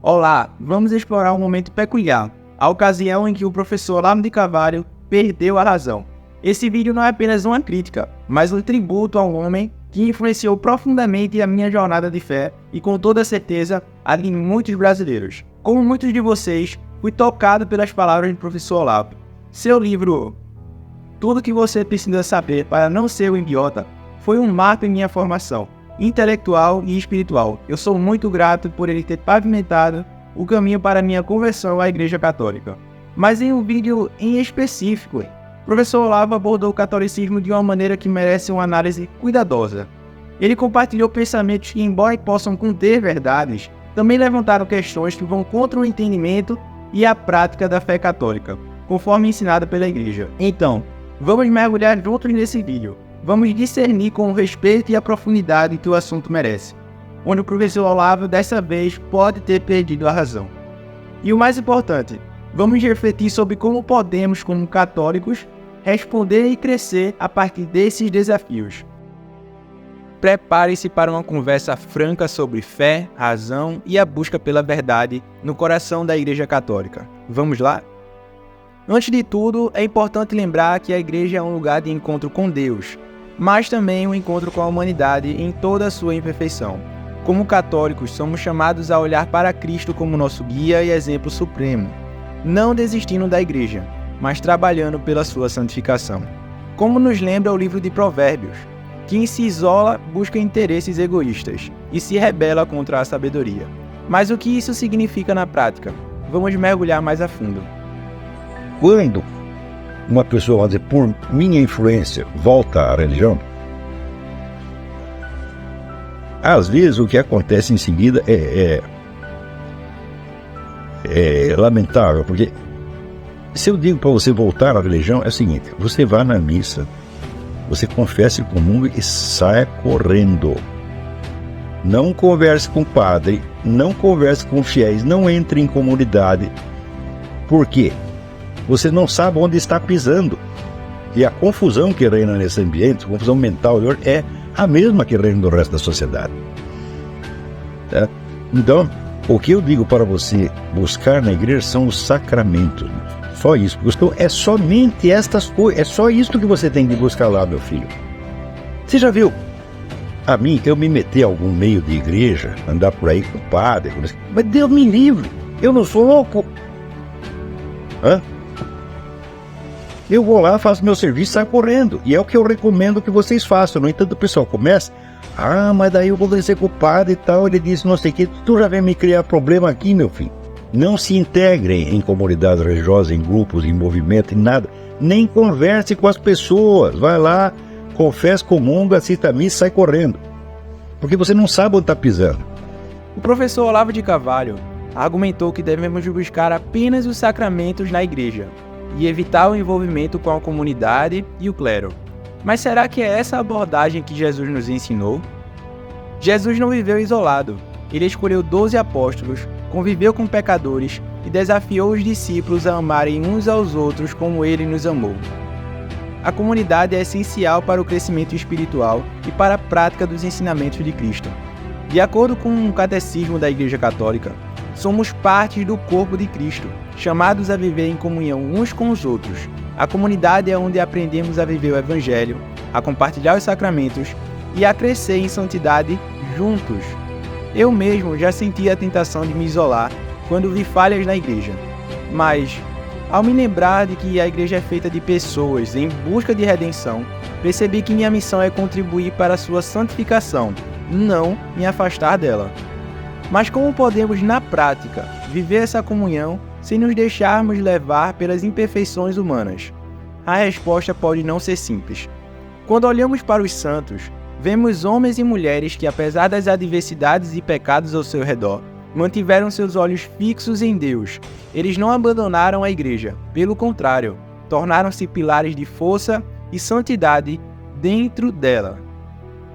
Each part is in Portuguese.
Olá, vamos explorar um momento peculiar, a ocasião em que o professor Olavo de Carvalho perdeu a razão. Esse vídeo não é apenas uma crítica, mas um tributo a um homem que influenciou profundamente a minha jornada de fé e com toda certeza a de muitos brasileiros. Como muitos de vocês, fui tocado pelas palavras do professor Olavo. Seu livro Tudo que você precisa saber para não ser um idiota foi um marco em minha formação intelectual e espiritual. Eu sou muito grato por ele ter pavimentado o caminho para minha conversão à Igreja Católica. Mas em um vídeo em específico, o professor Olavo abordou o catolicismo de uma maneira que merece uma análise cuidadosa. Ele compartilhou pensamentos que, embora possam conter verdades, também levantaram questões que vão contra o entendimento e a prática da fé católica, conforme ensinada pela Igreja. Então, vamos mergulhar juntos nesse vídeo. Vamos discernir com o respeito e a profundidade que o assunto merece, onde o professor Olavo dessa vez pode ter perdido a razão. E o mais importante, vamos refletir sobre como podemos, como católicos, responder e crescer a partir desses desafios. Prepare-se para uma conversa franca sobre fé, razão e a busca pela verdade no coração da Igreja Católica. Vamos lá? Antes de tudo, é importante lembrar que a Igreja é um lugar de encontro com Deus, mas também um encontro com a humanidade em toda a sua imperfeição. Como católicos, somos chamados a olhar para Cristo como nosso guia e exemplo supremo, não desistindo da Igreja, mas trabalhando pela sua santificação. Como nos lembra o livro de Provérbios, quem se isola busca interesses egoístas e se rebela contra a sabedoria. Mas o que isso significa na prática? Vamos mergulhar mais a fundo. Quando uma pessoa, vamos dizer, por minha influência, volta à religião, às vezes o que acontece em seguida é lamentável, porque se eu digo para você voltar à religião, é o seguinte: você vai na missa, você confessa e comunga e sai correndo. Não converse com o padre, não converse com fiéis, não entre em comunidade. Por quê? Você não sabe onde está pisando. E a confusão que reina nesse ambiente, a confusão mental, é a mesma que reina no resto da sociedade. Tá? Então, o que eu digo para você buscar na igreja são os sacramentos. Só isso. É somente estas coisas, é só isso que você tem que buscar lá, meu filho. Você já viu? A mim, eu me meter em algum meio de igreja, andar por aí com o padre, mas Deus me livre, eu não sou louco. Hã? Eu vou lá, faço meu serviço e saio correndo. E é o que eu recomendo que vocês façam. No entanto, o pessoal começa: mas daí eu vou descer com o padre e tal. Ele disse não sei o que. Tu já vem me criar problema aqui, meu filho. Não se integrem em comunidades religiosas, em grupos, em movimento, em nada. Nem converse com as pessoas. Vai lá, confessa, comunga, assista a missa e sai correndo. Porque você não sabe onde está pisando. O professor Olavo de Carvalho argumentou que devemos buscar apenas os sacramentos na igreja e evitar o envolvimento com a comunidade e o clero. Mas será que é essa abordagem que Jesus nos ensinou? Jesus não viveu isolado. Ele escolheu 12 apóstolos, conviveu com pecadores e desafiou os discípulos a amarem uns aos outros como ele nos amou. A comunidade é essencial para o crescimento espiritual e para a prática dos ensinamentos de Cristo. De acordo com o Catecismo da Igreja Católica, somos partes do corpo de Cristo, chamados a viver em comunhão uns com os outros. A comunidade é onde aprendemos a viver o Evangelho, a compartilhar os sacramentos e a crescer em santidade juntos. Eu mesmo já senti a tentação de me isolar quando vi falhas na igreja. Mas, ao me lembrar de que a igreja é feita de pessoas em busca de redenção, percebi que minha missão é contribuir para a sua santificação, não me afastar dela. Mas como podemos, na prática, viver essa comunhão sem nos deixarmos levar pelas imperfeições humanas? A resposta pode não ser simples. Quando olhamos para os santos, vemos homens e mulheres que, apesar das adversidades e pecados ao seu redor, mantiveram seus olhos fixos em Deus. Eles não abandonaram a igreja, pelo contrário, tornaram-se pilares de força e santidade dentro dela.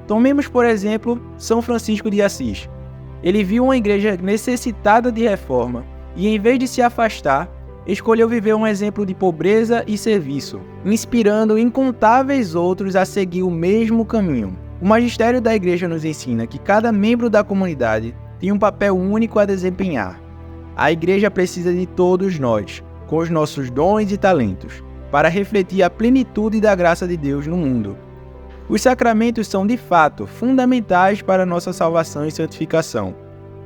Tomemos, por exemplo, São Francisco de Assis. Ele viu uma igreja necessitada de reforma e, em vez de se afastar, escolheu viver um exemplo de pobreza e serviço, inspirando incontáveis outros a seguir o mesmo caminho. O magistério da igreja nos ensina que cada membro da comunidade tem um papel único a desempenhar. A igreja precisa de todos nós, com os nossos dons e talentos, para refletir a plenitude da graça de Deus no mundo. Os sacramentos são, de fato, fundamentais para a nossa salvação e santificação,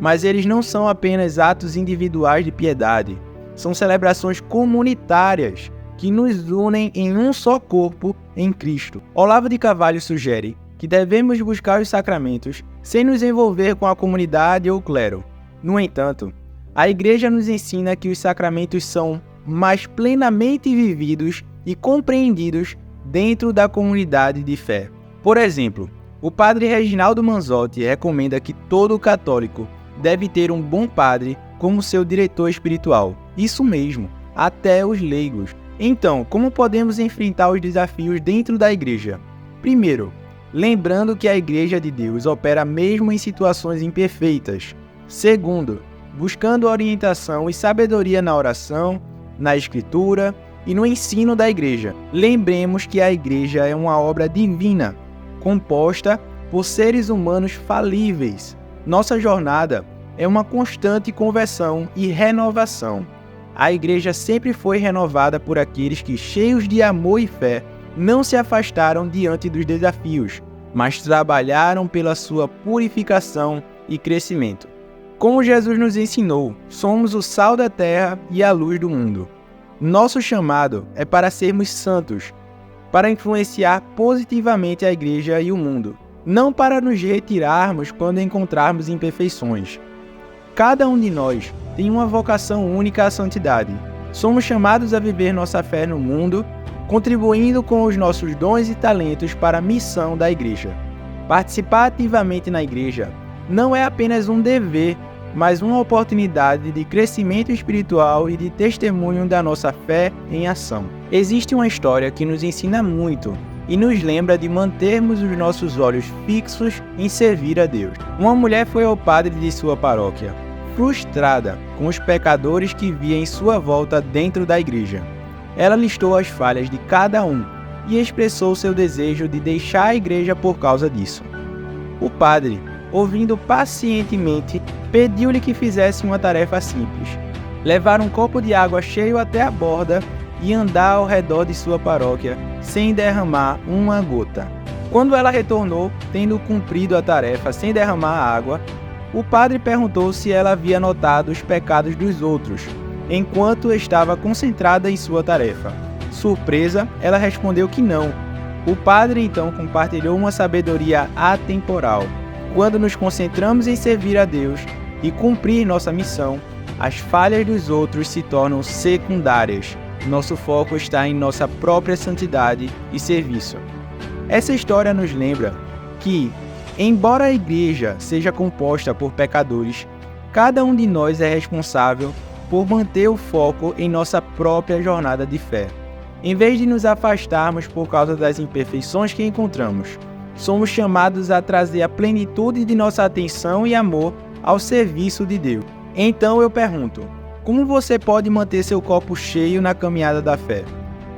mas eles não são apenas atos individuais de piedade, são celebrações comunitárias que nos unem em um só corpo em Cristo. Olavo de Carvalho sugere que devemos buscar os sacramentos sem nos envolver com a comunidade ou clero. No entanto, a Igreja nos ensina que os sacramentos são mais plenamente vividos e compreendidos dentro da comunidade de fé. Por exemplo, o padre Reginaldo Manzotti recomenda que todo católico deve ter um bom padre como seu diretor espiritual. Isso mesmo, até os leigos. Então, como podemos enfrentar os desafios dentro da igreja? Primeiro, lembrando que a Igreja de Deus opera mesmo em situações imperfeitas. Segundo, buscando orientação e sabedoria na oração, na escritura e no ensino da igreja. Lembremos que a igreja é uma obra divina, composta por seres humanos falíveis. Nossa jornada é uma constante conversão e renovação. A igreja sempre foi renovada por aqueles que, cheios de amor e fé, não se afastaram diante dos desafios, mas trabalharam pela sua purificação e crescimento. Como Jesus nos ensinou, somos o sal da terra e a luz do mundo. Nosso chamado é para sermos santos, para influenciar positivamente a igreja e o mundo, não para nos retirarmos quando encontrarmos imperfeições. Cada um de nós tem uma vocação única à santidade. Somos chamados a viver nossa fé no mundo, contribuindo com os nossos dons e talentos para a missão da igreja. Participar ativamente na igreja não é apenas um dever, mas uma oportunidade de crescimento espiritual e de testemunho da nossa fé em ação. Existe uma história que nos ensina muito e nos lembra de mantermos os nossos olhos fixos em servir a Deus. Uma mulher foi ao padre de sua paróquia, frustrada com os pecadores que via em sua volta dentro da igreja. Ela listou as falhas de cada um e expressou seu desejo de deixar a igreja por causa disso. O padre, ouvindo pacientemente, pediu-lhe que fizesse uma tarefa simples: levar um copo de água cheio até a borda e andar ao redor de sua paróquia sem derramar uma gota. Quando ela retornou, tendo cumprido a tarefa sem derramar água, o padre perguntou se ela havia notado os pecados dos outros, enquanto estava concentrada em sua tarefa. Surpresa, ela respondeu que não. O padre então compartilhou uma sabedoria atemporal. Quando nos concentramos em servir a Deus e cumprir nossa missão, as falhas dos outros se tornam secundárias. Nosso foco está em nossa própria santidade e serviço. Essa história nos lembra que, embora a igreja seja composta por pecadores, cada um de nós é responsável por manter o foco em nossa própria jornada de fé. Em vez de nos afastarmos por causa das imperfeições que encontramos, somos chamados a trazer a plenitude de nossa atenção e amor ao serviço de Deus. Então eu pergunto, como você pode manter seu copo cheio na caminhada da fé?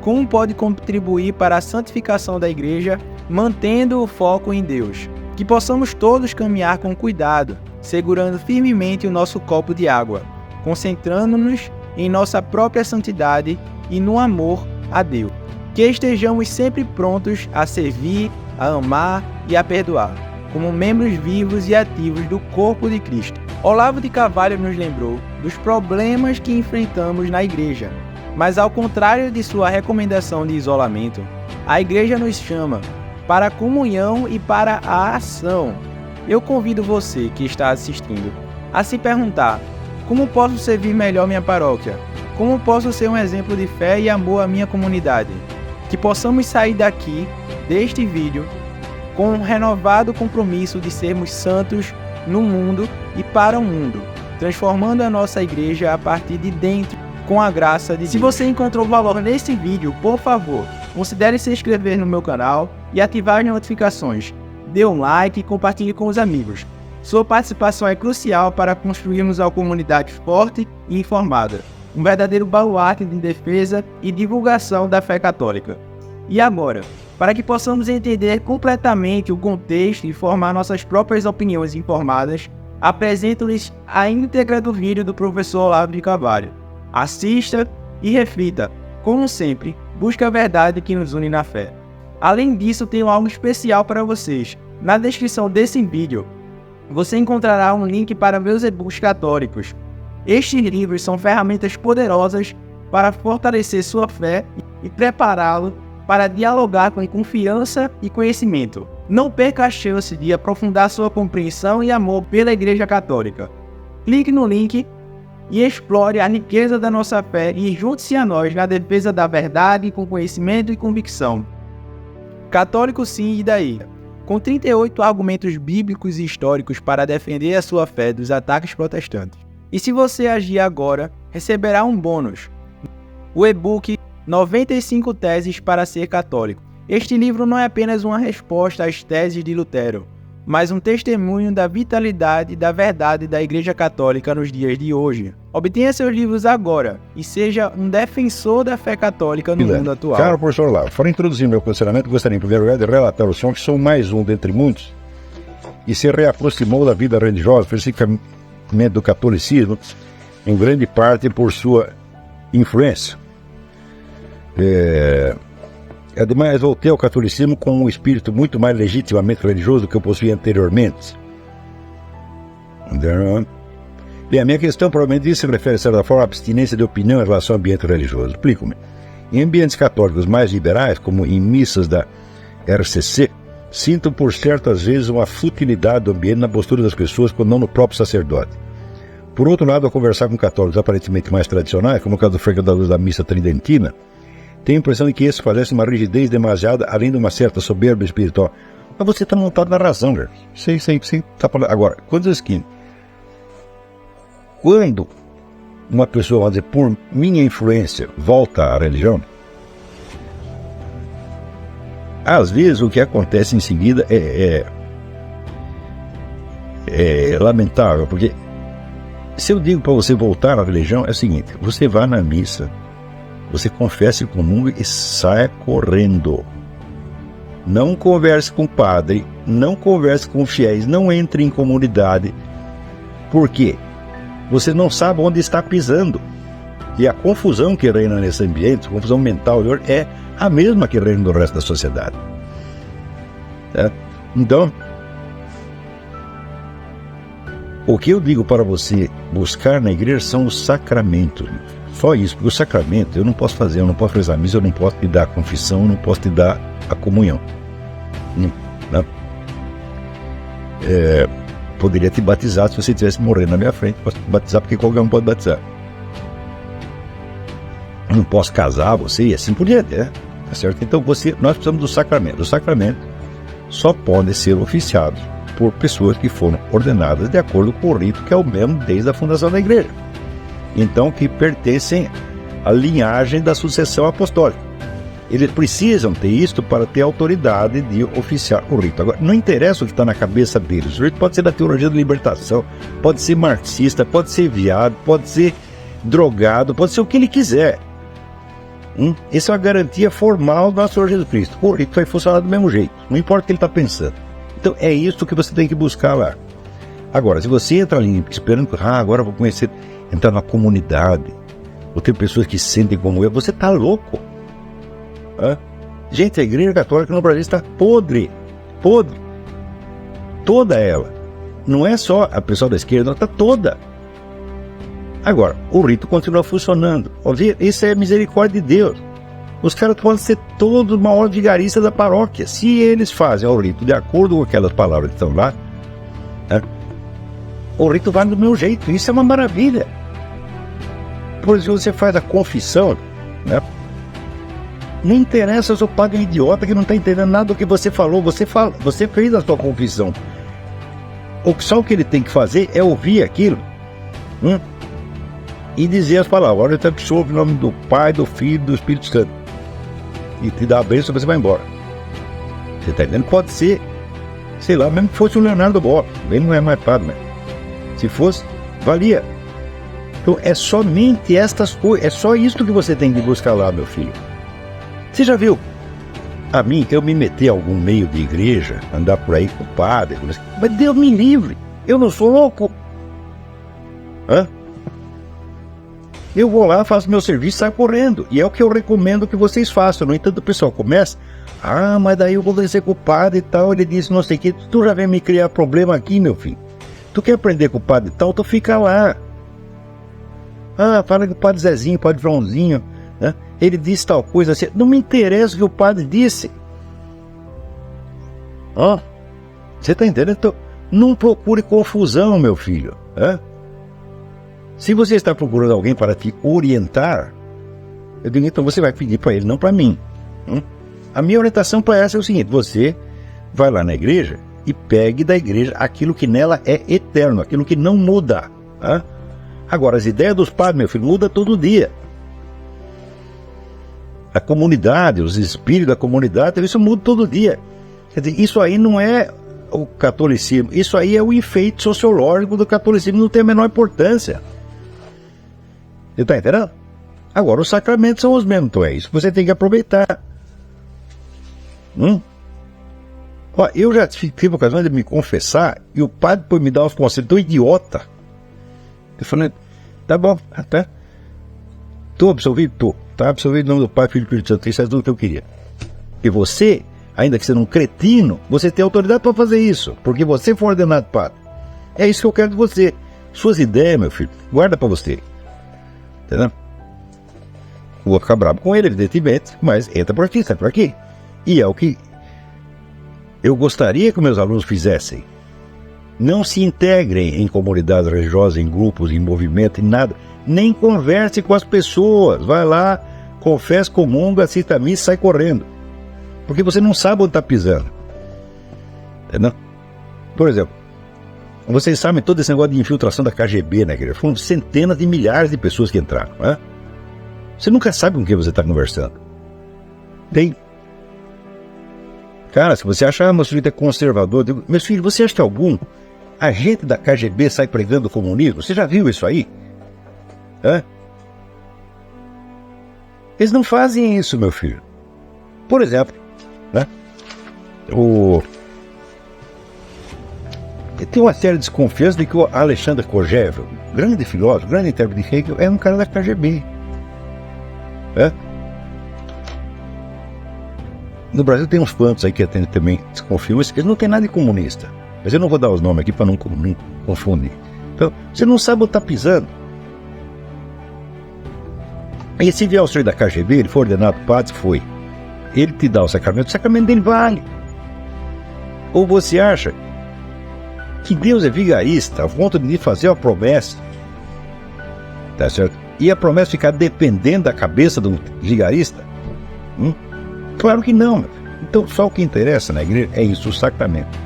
Como pode contribuir para a santificação da igreja, mantendo o foco em Deus? Que possamos todos caminhar com cuidado, segurando firmemente o nosso copo de água, concentrando-nos em nossa própria santidade e no amor a Deus. Que estejamos sempre prontos a servir, a amar e a perdoar, como membros vivos e ativos do corpo de Cristo. Olavo de Carvalho nos lembrou dos problemas que enfrentamos na igreja, mas ao contrário de sua recomendação de isolamento, a igreja nos chama para a comunhão e para a ação. Eu convido você que está assistindo a se perguntar: como posso servir melhor minha paróquia? Como posso ser um exemplo de fé e amor à minha comunidade? Que possamos sair daqui, deste vídeo, com um renovado compromisso de sermos santos no mundo e para o mundo, transformando a nossa igreja a partir de dentro, com a graça de Deus. Se você encontrou valor nesse vídeo, por favor, considere se inscrever no meu canal e ativar as notificações. Dê um like e compartilhe com os amigos. Sua participação é crucial para construirmos uma comunidade forte e informada, um verdadeiro baluarte de defesa e divulgação da fé católica. E agora, para que possamos entender completamente o contexto e formar nossas próprias opiniões informadas, Apresento-lhes a íntegra do vídeo do professor Olavo de Carvalho. Assista e reflita. Como sempre, busque a verdade que nos une na fé. Além disso, tenho algo especial para vocês. Na descrição desse vídeo, você encontrará um link para meus e-books católicos. Estes livros são ferramentas poderosas para fortalecer sua fé e prepará-lo para dialogar com confiança e conhecimento. Não perca a chance de aprofundar sua compreensão e amor pela Igreja Católica. Clique no link e explore a riqueza da nossa fé e junte-se a nós na defesa da verdade com conhecimento e convicção. Católico sim, e daí? Com 38 argumentos bíblicos e históricos para defender a sua fé dos ataques protestantes. E se você agir agora, receberá um bônus. O e-book 95 Teses para Ser Católico. Este livro não é apenas uma resposta às teses de Lutero, mas um testemunho da vitalidade e da verdade da Igreja Católica nos dias de hoje. Obtenha seus livros agora e seja um defensor da fé católica no mundo atual. Caro professor Olavo, para introduzir meu posicionamento, gostaria em primeiro lugar de relatar ao senhor que sou mais um dentre muitos e se reaproximou da vida religiosa, especificamente do catolicismo, em grande parte por sua influência. Ademais, voltei ao catolicismo com um espírito muito mais legitimamente religioso do que eu possuía anteriormente. Bem, a minha questão provavelmente se refere, de certa forma, à abstinência de opinião em relação ao ambiente religioso. Explico-me. Em ambientes católicos mais liberais, como em missas da RCC, sinto por certas vezes uma futilidade do ambiente na postura das pessoas, quando não no próprio sacerdote. Por outro lado, ao conversar com católicos aparentemente mais tradicionais, como o caso do frequentador da missa tridentina, tenho a impressão de que esses parecem uma rigidez demasiada, além de uma certa soberba espiritual. Mas você está montado na razão, cara. Sei. Tá falando. Agora, quando uma pessoa, vamos dizer, por minha influência, volta à religião, às vezes o que acontece em seguida é lamentável, porque se eu digo para você voltar à religião, é o seguinte: você vai na missa, você confessa e comunga e sai correndo. Não converse com o padre, não converse com fiéis, não entre em comunidade. Por quê? Você não sabe onde está pisando. E a confusão que reina nesse ambiente, a confusão mental, é a mesma que reina no resto da sociedade. Então, o que eu digo para você buscar na igreja são os sacramentos. Só isso, porque o sacramento eu não posso fazer, eu não posso rezar a missa, eu não posso te dar a confissão, eu não posso te dar a comunhão. Poderia te batizar se você estivesse morrendo na minha frente, posso te batizar porque qualquer um pode batizar. Eu não posso casar você e assim por diante, tá certo? Então nós precisamos do sacramento. Os sacramentos só podem ser oficiados por pessoas que foram ordenadas de acordo com o rito que é o mesmo desde a fundação da igreja. Então, que pertencem à linhagem da sucessão apostólica. Eles precisam ter isto para ter autoridade de oficiar o rito. Agora, não interessa o que está na cabeça deles. O rito pode ser da teologia da libertação, pode ser marxista, pode ser viado, pode ser drogado, pode ser o que ele quiser. Essa é uma garantia formal do nosso Senhor Jesus Cristo. O rito vai funcionar do mesmo jeito, não importa o que ele está pensando. Então, é isso que você tem que buscar lá. Agora, se você entra ali esperando que agora eu vou conhecer, entrar na comunidade, ou ter pessoas que se sentem como eu, você está louco. Gente, a igreja católica no Brasil está podre. Toda ela. Não é só a pessoa da esquerda, está toda. Agora, o rito continua funcionando. Isso é misericórdia de Deus. Os caras podem ser todos maior vigarista da paróquia. Se eles fazem o rito de acordo com aquelas palavras que estão lá, o rito vai do meu jeito. Isso é uma maravilha. Por exemplo, você faz a confissão, não interessa se o padre é um idiota que não está entendendo nada do que você falou. Você fez a sua confissão. Só o que ele tem que fazer é ouvir aquilo e dizer as palavras. Olha, eu absolvo em nome do Pai, do Filho e do Espírito Santo. E te dá a bênção, você vai embora. Você está entendendo? Pode ser, sei lá, mesmo que fosse o Leonardo Boff. Ele não é mais padre, mas se fosse, valia. Então é somente estas coisas, é só isso que você tem que buscar lá, meu filho. Você já viu? A mim, eu me meter em algum meio de igreja, andar por aí com o padre, mas Deus me livre. Eu não sou louco. Hã? Eu vou lá, faço meu serviço e saio correndo. E é o que eu recomendo que vocês façam. No entanto, o pessoal começa... Ah, mas daí eu vou ser culpado e tal. Ele disse, não sei o que. Tu já vem me criar problema aqui, meu filho. Tu quer aprender com o padre e tal, tu fica lá. Ah, fala que o padre Zezinho, o padre Joãozinho, né? Ele disse tal coisa assim. Não me interessa o que o padre disse. Ó, você tá entendendo? Então, não procure confusão, meu filho. Né? Se você está procurando alguém para te orientar, eu digo, então você vai pedir para ele, não para mim. A minha orientação para essa é o seguinte: você vai lá na igreja e pegue da igreja aquilo que nela é eterno, aquilo que não muda. Tá? Agora, as ideias dos padres, meu filho, mudam todo dia. A comunidade, os espíritos da comunidade, isso muda todo dia. Quer dizer, isso aí não é o catolicismo, isso aí é o efeito sociológico do catolicismo, não tem a menor importância. Você está entendendo? Agora, os sacramentos são os mesmos, então é isso que você tem que aproveitar. Ó, eu já tive a ocasião de me confessar e o padre foi me dar uns conselhos tão idiota. Eu falei, tá bom, até. Tô absolvido? Tô. Tá absolvido em nome do Pai, Filho e Espírito Santo. Isso é tudo que eu queria. E você, ainda que seja um cretino, você tem autoridade para fazer isso, porque você foi ordenado padre. É isso que eu quero de você. Suas ideias, meu filho, guarda para você. Entendeu? Vou ficar bravo com ele, evidentemente, mas entra por aqui, sai por aqui. E é o que eu gostaria que meus alunos fizessem. Não se integrem em comunidades religiosas, em grupos, em movimento, em nada. Nem converse com as pessoas. Vai lá, confessa, comunga, assista a missa e sai correndo. Porque você não sabe onde está pisando. Entendeu? Por exemplo, vocês sabem todo esse negócio de infiltração da KGB, né? Foram centenas de milhares de pessoas que entraram. Né? Você nunca sabe com quem você está conversando. Tem. Cara, se você acha que meu sujeito é conservador, eu digo, meu filho, você acha que algum agente da KGB sai pregando o comunismo? Você já viu isso aí? Hã? Eles não fazem isso, meu filho. Por exemplo, né? Tem uma séria desconfiança de que o Alexandre Kojève, grande filósofo, grande intérprete de Hegel, é um cara da KGB. Hã? No Brasil tem uns quantos aí que também desconfiam, eles não tem nada de comunista. Mas eu não vou dar os nomes aqui para não confundir. Então, você não sabe onde está pisando. E se vier o senhor da KGB, ele for ordenado padre, foi. Ele te dá o sacramento dele vale. Ou você acha que Deus é vigarista, a ponto de fazer uma promessa, tá certo? E a promessa ficar dependendo da cabeça do vigarista? Claro que não, meu filho. Então só o que interessa na igreja é isso, o sacramento.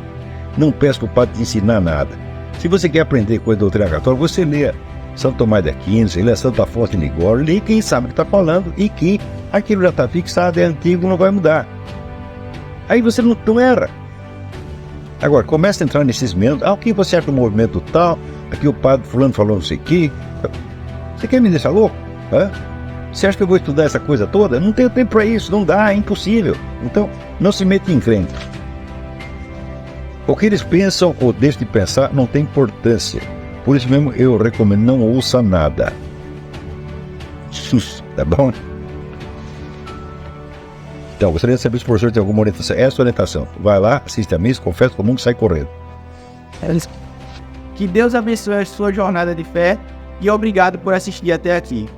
Não peço para o padre te ensinar nada. Se você quer aprender coisa da doutrina católica, você lê Santo Tomás de Aquino, você lê Santa Afonso de Ligório, lê quem sabe o que está falando e que aquilo já está fixado, é antigo, não vai mudar. Aí você não erra. Agora, começa a entrar nesses meandros. O que você acha do movimento tal? Aqui o padre fulano falou não sei o quê. Você quer me deixar louco? Hã? Você acha que eu vou estudar essa coisa toda? Não tenho tempo para isso, não dá, é impossível. Então, não se meta em crente. O que eles pensam ou deixam de pensar não tem importância. Por isso mesmo eu recomendo, não ouça nada. Tá bom? Então, gostaria de saber se o professor tem alguma orientação. Essa orientação. Vai lá, assiste a missa, confessa com o mundo e sai correndo. Que Deus abençoe a sua jornada de fé e obrigado por assistir até aqui.